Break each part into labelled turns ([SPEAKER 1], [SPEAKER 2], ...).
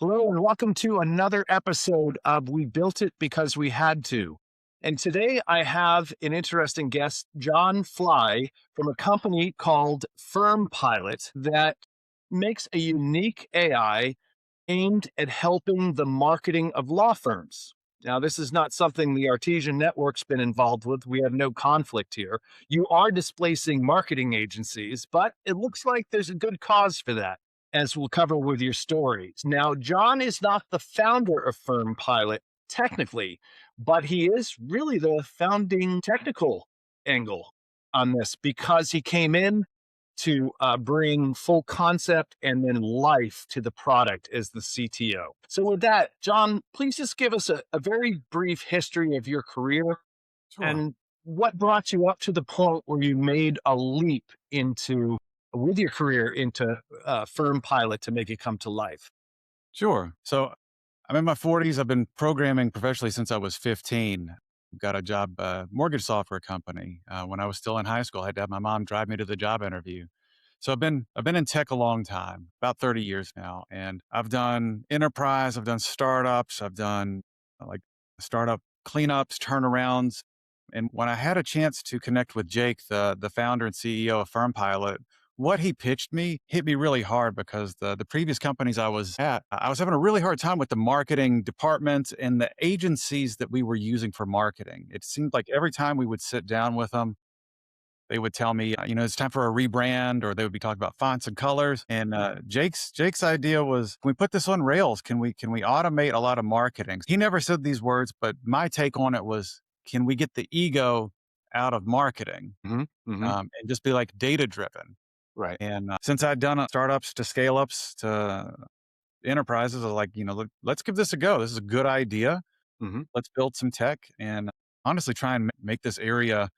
[SPEAKER 1] Hello, and welcome to another episode of We Built It Because We Had to. And today I have an interesting guest, John Fly, from a company called FirmPilot that makes a unique AI aimed at helping the marketing of law firms. Now, this is not something the Artesian Network's been involved with. We have no conflict here. You are displacing marketing agencies, but it looks like there's a good cause for that, as we'll cover with your stories. Now, John is not the founder of FirmPilot technically, but he is really the founding technical angle on this because he came in to bring full concept and then life to the product as the CTO. So, with that, John, please just give us a very brief history of your career
[SPEAKER 2] Sure.
[SPEAKER 1] and what brought you up to the point where you made a leap into, with your career, into Firm Pilot to make it come to life.
[SPEAKER 2] Sure. So I'm in my 40s. I've been programming professionally since I was 15. Got a job, mortgage software company. When I was still in high school, I had to have my mom drive me to the job interview. So I've been in tech a long time, about 30 years now, and I've done enterprise, I've done startups, I've done like startup cleanups, turnarounds. And when I had a chance to connect with Jake, the founder and CEO of FirmPilot, what he pitched me hit me really hard because the previous companies I was at, I was having a really hard time with the marketing department and the agencies that we were using for marketing. It seemed like every time we would sit down with them, they would tell me, it's time for a rebrand, or they would be talking about fonts and colors. And Jake's idea was, can we put this on Rails? Can we automate a lot of marketing? He never said these words, but my take on it was, can we get the ego out of marketing
[SPEAKER 1] Hmm. Hmm.
[SPEAKER 2] and just be like data driven?
[SPEAKER 1] Right.
[SPEAKER 2] And since I'd done startups to scale ups to enterprises, I was like, let's give this a go. This is a good idea.
[SPEAKER 1] Hmm.
[SPEAKER 2] Let's build some tech and honestly try and make this area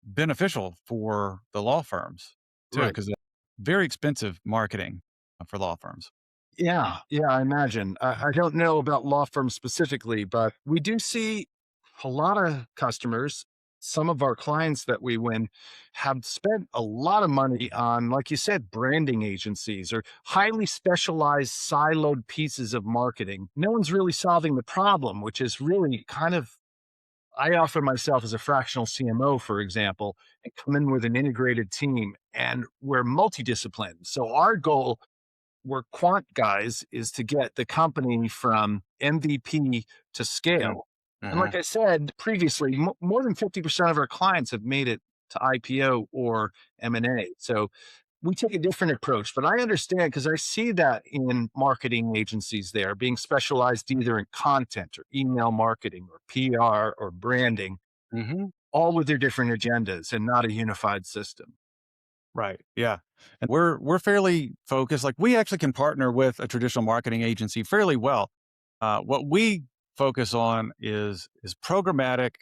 [SPEAKER 2] beneficial for the law firms too,
[SPEAKER 1] Right.
[SPEAKER 2] because very expensive marketing for law firms.
[SPEAKER 1] Yeah. Yeah. I imagine. I don't know about law firms specifically, but we do see a lot of customers. Some of our clients that we win have spent a lot of money on, like you said, branding agencies or highly specialized siloed pieces of marketing. No one's really solving the problem, which is really kind of, I offer myself as a fractional CMO, for example, and come in with an integrated team and we're multidisciplined. So our goal, we're quant guys, is to get the company from MVP to
[SPEAKER 2] Mhm.
[SPEAKER 1] scale. And
[SPEAKER 2] Uh-huh.
[SPEAKER 1] like I said previously, more than 50% of our clients have made it to IPO or M&A. So we take a different approach, but I understand because I see that in marketing agencies there being specialized either in content or email marketing or PR or branding,
[SPEAKER 2] Hmm.
[SPEAKER 1] all with their different agendas and not a unified system.
[SPEAKER 2] Right. Yeah. And we're fairly focused. Like we actually can partner with a traditional marketing agency fairly well. What we focus on is programmatic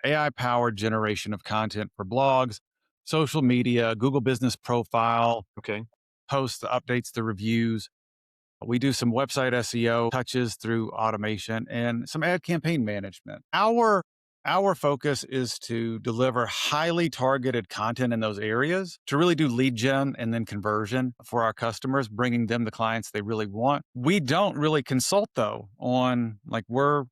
[SPEAKER 2] AI powered generation of content for blogs, social media, Google Business Profile,
[SPEAKER 1] Okay.
[SPEAKER 2] posts, the updates, the reviews. We do some website SEO touches through automation and some ad campaign management. Our focus is to deliver highly targeted content in those areas to really do lead gen and then conversion for our customers, bringing them the clients they really want. We don't really consult though on like we're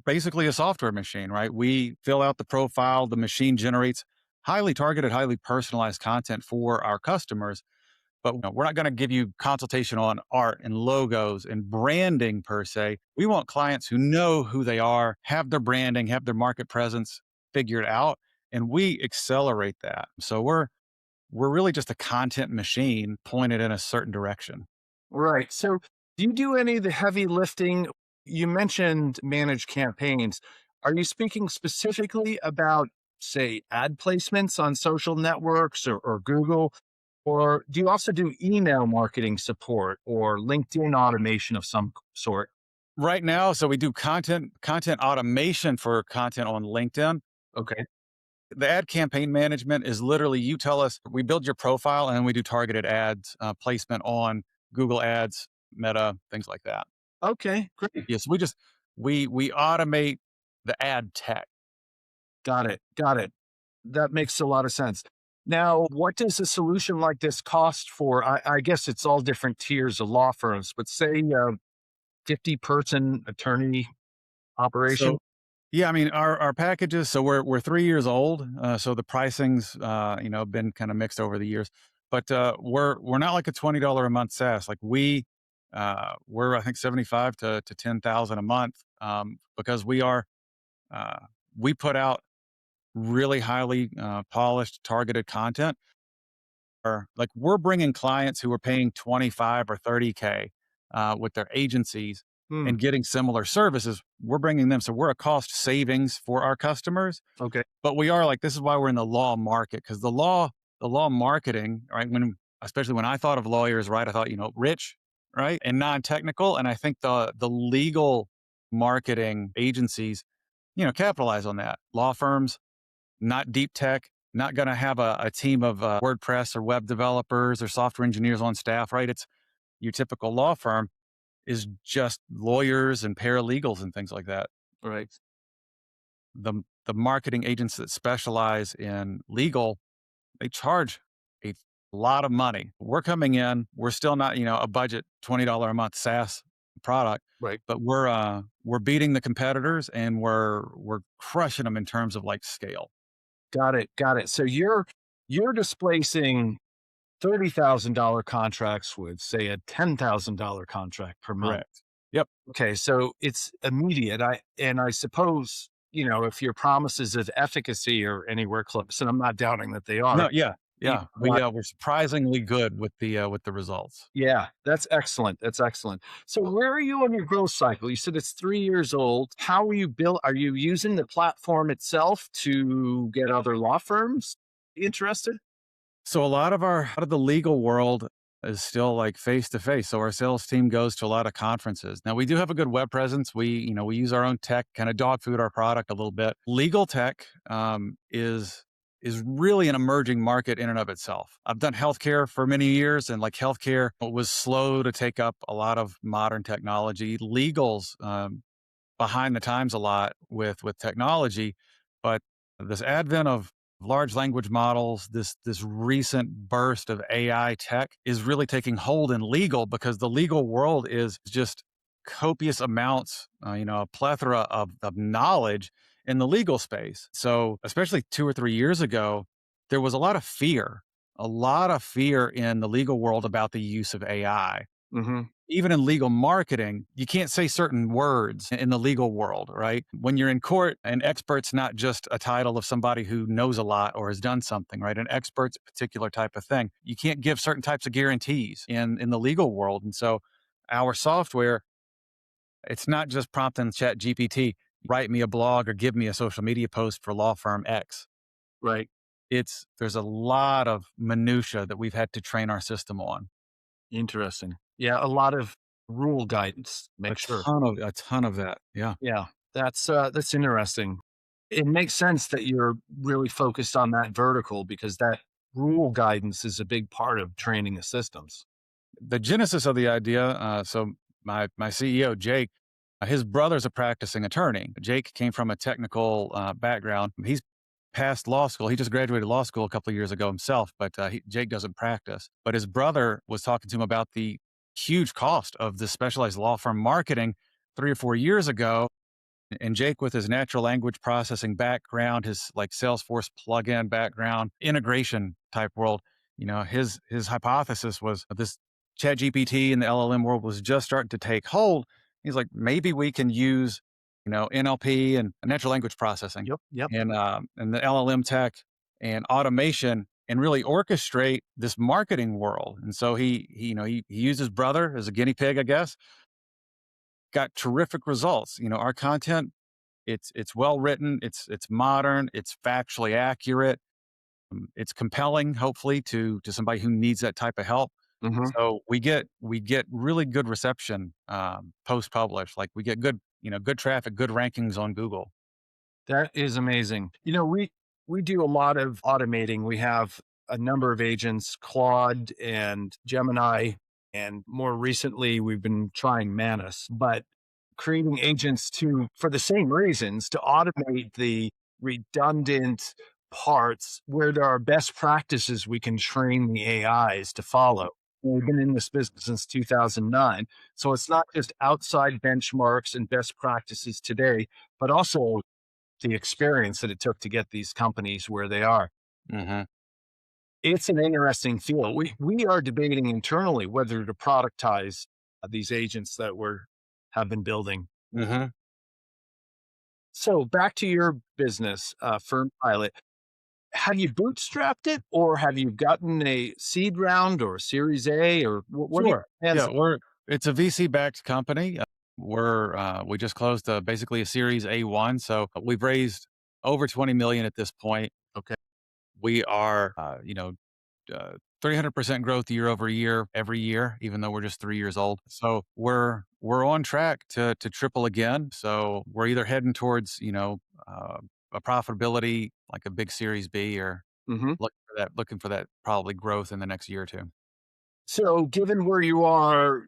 [SPEAKER 2] basically a software machine, right? We fill out the profile, the machine generates highly targeted, highly personalized content for our customers, but we're not going to give you consultation on art and logos and branding per se. We want clients who know who they are, have their branding, have their market presence figured out, and we accelerate that. So we're really just a content machine pointed in a certain direction.
[SPEAKER 1] Right. So, do you do any of the heavy lifting? You mentioned managed campaigns. Are you speaking specifically about, say, ad placements on social networks or Google? Or do you also do email marketing support or LinkedIn automation of some sort?
[SPEAKER 2] Right now, so we do content automation for content on LinkedIn.
[SPEAKER 1] Okay.
[SPEAKER 2] The ad campaign management is literally you tell us, we build your profile and we do targeted ads placement on Google Ads, Meta, things like that.
[SPEAKER 1] Okay. Great.
[SPEAKER 2] Yes, we automate the ad tech.
[SPEAKER 1] Got it. Got it. That makes a lot of sense. Now, what does a solution like this cost for? I guess it's all different tiers of law firms, but say 50-person attorney operation.
[SPEAKER 2] So yeah, I mean our packages. So we're 3 years old. So the pricings, been kind of mixed over the years. But we're not like a $20 a month SaaS. Like we're I think 75 to 10,000 a month, because uh, we put out really highly polished, targeted content. Or like we're bringing clients who are paying 25 or 30K with their agencies
[SPEAKER 1] Hmm.
[SPEAKER 2] and getting similar services. We're bringing them. So we're a cost savings for our customers,
[SPEAKER 1] Okay.
[SPEAKER 2] but we are like, this is why we're in the law market, because the law marketing, right? Especially when I thought of lawyers, right? I thought, rich, right? And non-technical. And I think the legal marketing agencies, capitalize on that. Law firms, not deep tech, not going to have a team of WordPress or web developers or software engineers on staff, right? It's your typical law firm is just lawyers and paralegals and things like that.
[SPEAKER 1] Right.
[SPEAKER 2] The marketing agents that specialize in legal, they charge a lot of money. We're coming in, we're still not, a budget $20 a month SaaS product,
[SPEAKER 1] Right.
[SPEAKER 2] but we're beating the competitors and we're crushing them in terms of like scale.
[SPEAKER 1] Got it. Got it. So you're displacing $30,000 contracts with, say, a $10,000 contract per month.
[SPEAKER 2] Correct. Yep.
[SPEAKER 1] Okay, so it's immediate. I suppose, if your promises of efficacy are anywhere close, and I'm not doubting that they are.
[SPEAKER 2] No, yeah,
[SPEAKER 1] you
[SPEAKER 2] yeah.
[SPEAKER 1] provide-
[SPEAKER 2] We're surprisingly good with the results.
[SPEAKER 1] Yeah, that's excellent. That's excellent. So where are you on your growth cycle? You said it's 3 years old. How are you built? Are you using the platform itself to get other law firms interested?
[SPEAKER 2] So a lot of the legal world is still like face to face. So our sales team goes to a lot of conferences. Now we do have a good web presence. We use our own tech, kind of dog food our product a little bit. Legal tech is really an emerging market in and of itself. I've done healthcare for many years, and like healthcare was slow to take up a lot of modern technology. Legals behind the times a lot with technology, but this advent of large language models, this recent burst of AI tech is really taking hold in legal, because the legal world is just copious amounts, a plethora of knowledge in the legal space. So, especially 2 or 3 years ago, there was a lot of fear in the legal world about the use of AI.
[SPEAKER 1] Hmm.
[SPEAKER 2] Even in legal marketing, you can't say certain words in the legal world, right? When you're in court, an expert's not just a title of somebody who knows a lot or has done something, right? An expert's a particular type of thing. You can't give certain types of guarantees in the legal world. And so our software, it's not just prompting Chat GPT, write me a blog or give me a social media post for law firm X.
[SPEAKER 1] Right.
[SPEAKER 2] There's a lot of minutia that we've had to train our system on.
[SPEAKER 1] Interesting. Yeah, a lot of rule guidance. Make sure.
[SPEAKER 2] A ton of that. Yeah.
[SPEAKER 1] Yeah, that's interesting. It makes sense that you're really focused on that vertical because that rule guidance is a big part of training the systems.
[SPEAKER 2] The genesis of the idea, so my CEO, Jake, his brother's a practicing attorney. Jake came from a technical background. He's passed law school. He just graduated law school a couple of years ago himself, but Jake doesn't practice. But his brother was talking to him about the huge cost of this specialized law firm marketing 3 or 4 years ago. And Jake, with his natural language processing background, his like Salesforce plugin background, integration type world, his hypothesis was this Chat GPT and the LLM world was just starting to take hold. He's like, maybe we can use, NLP and natural language processing
[SPEAKER 1] Yep. Yep.
[SPEAKER 2] and the LLM tech and automation and really orchestrate this marketing world. And so he used his brother as a guinea pig, I guess. Got terrific results. Our content, it's well written, it's modern, it's factually accurate, it's compelling, hopefully to somebody who needs that type of help.
[SPEAKER 1] Hmm.
[SPEAKER 2] So we get really good reception post publish. Like we get good traffic, good rankings on Google.
[SPEAKER 1] That is amazing. We do a lot of automating. We have a number of agents, Claude and Gemini, and more recently we've been trying Manus, but creating agents for the same reasons, to automate the redundant parts where there are best practices we can train the AIs to follow. We've been in this business since 2009. So it's not just outside benchmarks and best practices today, but also the experience that it took to get these companies where they are.
[SPEAKER 2] Hmm.
[SPEAKER 1] It's an interesting field. We are debating internally whether to productize these agents that we're have been building.
[SPEAKER 2] Hmm.
[SPEAKER 1] So back to your business, FirmPilot. Have you bootstrapped it, or have you gotten a seed round or a Series A, or what are your
[SPEAKER 2] Sure.
[SPEAKER 1] plans?
[SPEAKER 2] Yeah, it's a VC backed company. We just closed basically a Series A1, so we've raised over 20 million at this point.
[SPEAKER 1] Okay.
[SPEAKER 2] We are, 300% growth year over year, every year, even though we're just 3 years old. So we're on track to triple again. So we're either heading towards, a profitability like a big Series B, or
[SPEAKER 1] Hmm.
[SPEAKER 2] looking for that probably growth in the next year or two.
[SPEAKER 1] So given where you are,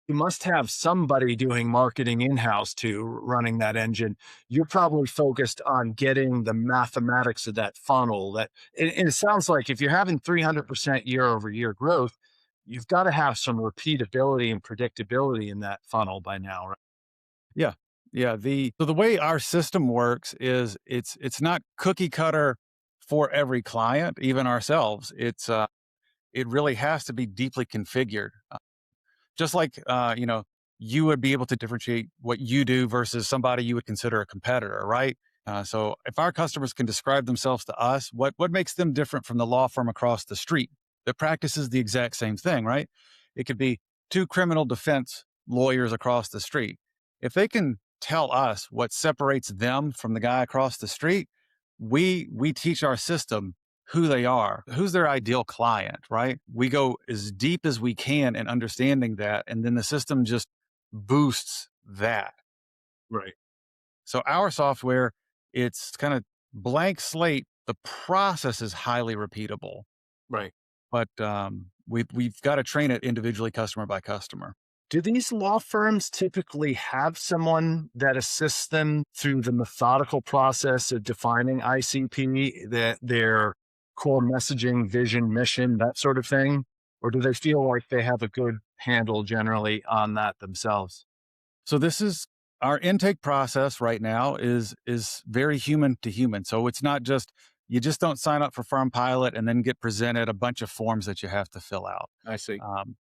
[SPEAKER 1] you must have somebody doing marketing in-house too, running that engine. You're probably focused on getting the mathematics of that funnel. And it sounds like if you're having 300% year over year growth, you've got to have some repeatability and predictability in that funnel by now, right?
[SPEAKER 2] Yeah. Yeah. The way our system works is it's not cookie cutter for every client, even ourselves. It really has to be deeply configured. Just like you would be able to differentiate what you do versus somebody you would consider a competitor, right? So if our customers can describe themselves to us, what makes them different from the law firm across the street that practices the exact same thing, right? It could be two criminal defense lawyers across the street. If they can tell us what separates them from the guy across the street, we teach our system who they are, who's their ideal client, right? We go as deep as we can in understanding that, and then the system just boosts that.
[SPEAKER 1] Right.
[SPEAKER 2] So our software, it's kind of blank slate. The process is highly repeatable,
[SPEAKER 1] Right.
[SPEAKER 2] but we've got to train it individually, customer by customer.
[SPEAKER 1] Do these law firms typically have someone that assists them through the methodical process of defining ICP, that their core messaging, vision, mission, that sort of thing? Or do they feel like they have a good handle generally on that themselves?
[SPEAKER 2] So this is our intake process right now is very human to human. So it's not just you just don't sign up for Farm Pilot and then get presented a bunch of forms that you have to fill out.
[SPEAKER 1] I see.
[SPEAKER 2] Um,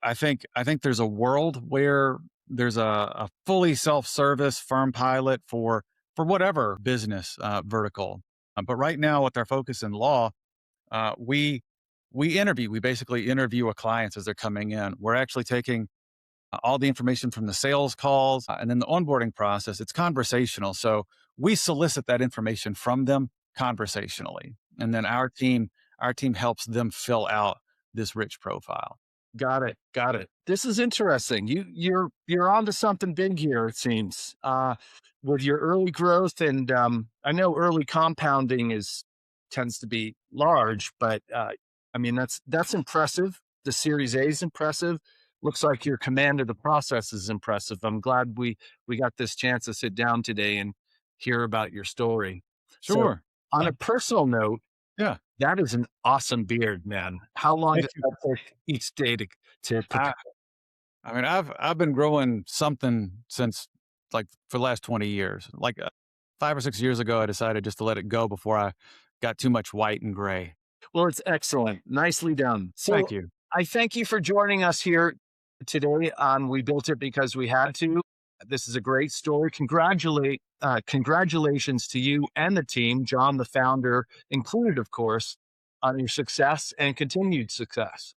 [SPEAKER 2] I think there's a world where there's a fully self-service Farm Pilot for whatever business vertical. But right now, with our focus in law, uh, we we basically interview our clients as they're coming in. We're actually taking all the information from the sales calls, and then the onboarding process. It's conversational. So we solicit that information from them conversationally. And then our team helps them fill out this rich profile.
[SPEAKER 1] Got it. Got it. This is interesting. You're onto something big here, it seems. With your early growth, and I know early compounding is tends to be large, but I mean that's impressive. The Series A is impressive. Looks like your command of the process is impressive. I'm glad we got this chance to sit down today and hear about your story. So,
[SPEAKER 2] Sure.
[SPEAKER 1] on a personal note,
[SPEAKER 2] Yeah.
[SPEAKER 1] that is an awesome beard, man. How long
[SPEAKER 2] Thank
[SPEAKER 1] does
[SPEAKER 2] you.
[SPEAKER 1] that take each day to prepare?
[SPEAKER 2] I, I mean, I've been growing something since like for the last 20 years. Like 5 or 6 years ago, I decided just to let it go before I got too much white and gray.
[SPEAKER 1] Well, it's excellent. Nicely done.
[SPEAKER 2] Thank
[SPEAKER 1] So
[SPEAKER 2] you.
[SPEAKER 1] I thank you for joining us here today on We Built It Because We Had to. This is a great story. Congratulations to you and the team, John, the founder, included, of course, on your success and continued success.